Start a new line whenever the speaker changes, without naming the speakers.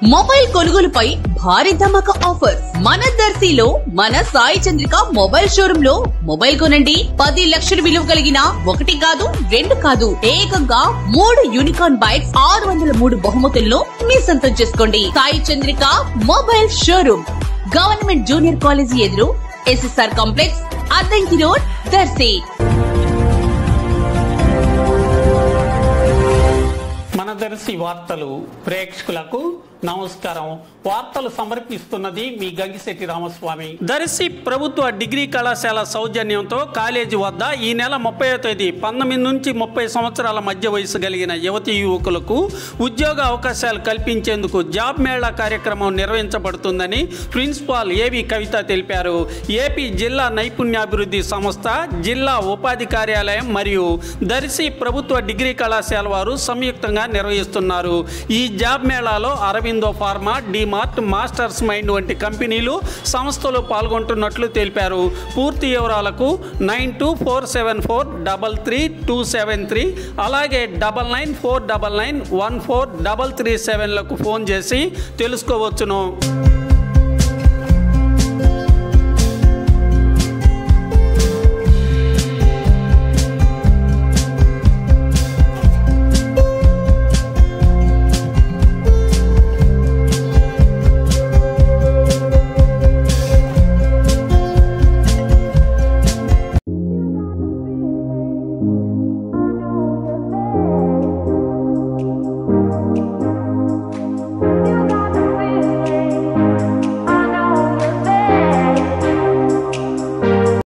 Mobile కొనుగోలుపై భారీ ధమాకా offer మన దర్శిలో మన సాయి చంద్రిక మొబైల్ షోరూమ్ లో మొబైల్ కొనండి 10 లక్షల విలువ కలిగిన 1 కాదు 2 కాదు ఏకంగా 3 యూనికార్న్ బైక్స్ 603 బహుమతులను మీ సొంతం చేసుకోండి. Sai Chandrika mobile showroom government junior college ఎదురు SSR complex Addanki road Darsi.
మన దర్శి వార్తలు ప్రేక్షకులకు నమస్కారం. వార్తలు సమర్పిస్తున్నది మీ గంగిశెట్టి రామస్వామి. దర్శి ప్రభుత్వ డిగ్రీ కళాశాల సౌజన్యంతో కాలేజీ వద్ద ఈ నెల 30వ తేదీ 19 నుంచి 30 సంవత్సరాల మధ్య వయసు కలిగిన యువతీ యువకులకు ఉద్యోగ అవకాశాలు కల్పించేందుకు జాబ్ మేళా కార్యక్రమం నిర్వహించబడుతుందని ప్రిన్సిపాల్ ఏవి కవిత తెలిపారు. ఏపీ జిల్లా నైపుణ్యాభివృద్ధి సంస్థ, జిల్లా ఉపాధి కార్యాలయం మరియు దర్శి ప్రభుత్వ డిగ్రీ కళాశాల వారు సంయుక్తంగా నిర్వహిస్తున్నారు. ఈ జాబ్ మేళాలో Aurobindo pharma, DMart, masters mind వంటి కంపెనీలు, సంస్థలు పాల్గొంటున్నట్లు తెలిపారు. పూర్తి వివరాలకు 9247433273 అలాగే 9949914337లకు ఫోన్ చేసి తెలుసుకోవచ్చును.